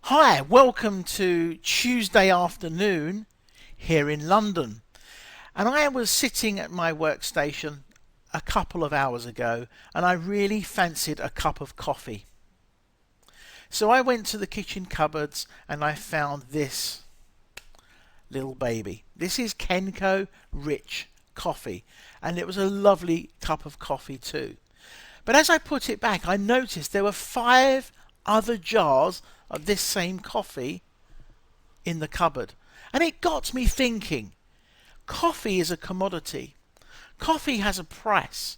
Hi, welcome to Tuesday afternoon here in London. And I was sitting at my workstation a couple of hours ago and I really fancied a cup of coffee. So I went to the kitchen cupboards and I found this little baby. This is Kenco Rich coffee, and it was a lovely cup of coffee too. But as I put it back, I noticed there were 5 other jars of this same coffee in the cupboard. And it got me thinking, coffee is a commodity. Coffee has a price.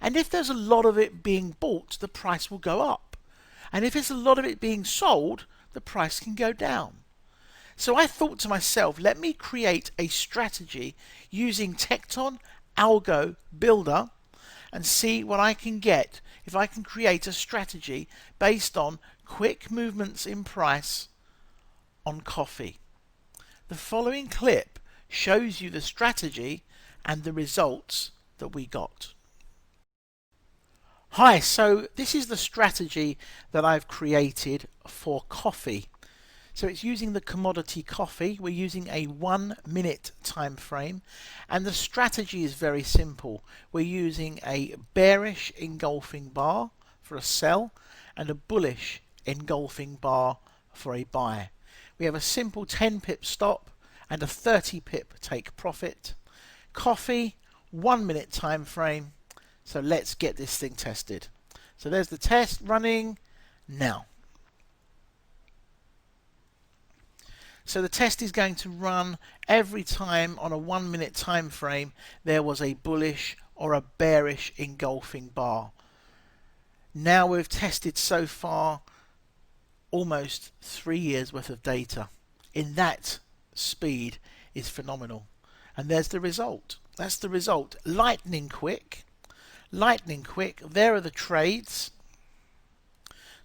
And if there's a lot of it being bought, the price will go up. And if there's a lot of it being sold, the price can go down. So I thought to myself, let me create a strategy using Tecton Algo Builder and see what I can get if I can create a strategy based on quick movements in price on coffee. The following clip shows you the strategy and the results that we got. Hi, so this is the strategy that I've created for coffee. So it's using the commodity coffee. We're using a 1-minute time frame, and the strategy is very simple. We're using a bearish engulfing bar for a sell and a bullish engulfing bar for a buy. We have a simple 10 pip stop and a 30 pip take profit. Coffee, 1-minute time frame. So let's get this thing tested. So there's the test running now. So the test is going to run every time on a 1-minute time frame there was a bullish or a bearish engulfing bar. Now we've tested so far almost 3 years worth of data. In that speed is phenomenal. And there's the result. That's the result. Lightning quick. Lightning quick. There are the trades.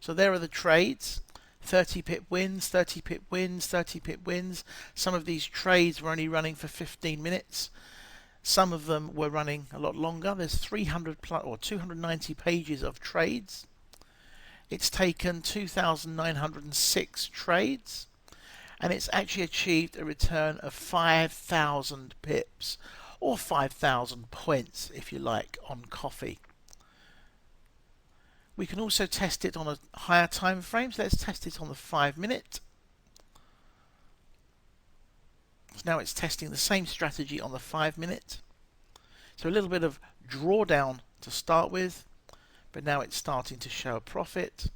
So there are the trades. 30 pip wins, 30 pip wins, 30 pip wins. Some of these trades were only running for 15 minutes. Some of them were running a lot longer. There's 300 plus or 290 pages of trades. It's taken 2,906 trades, and it's actually achieved a return of 5,000 pips, or 5,000 points if you like, on coffee. We can also test it on a higher time frame, so let's test it on the 5-minute. So now it's testing the same strategy on the 5-minute. So a little bit of drawdown to start with, but now it's starting to show a profit.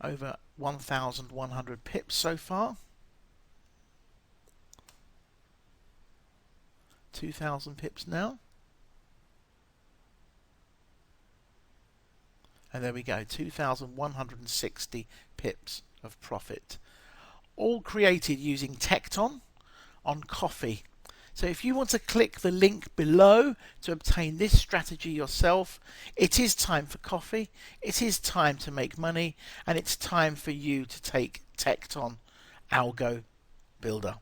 Over 1,100 pips so far. 2,000 pips now. And there we go, 2,160 pips of profit. All created using Tecton on coffee. So if you want to click the link below to obtain this strategy yourself, it is time for coffee, it is time to make money, and it's time for you to take Tecton Algo Builder.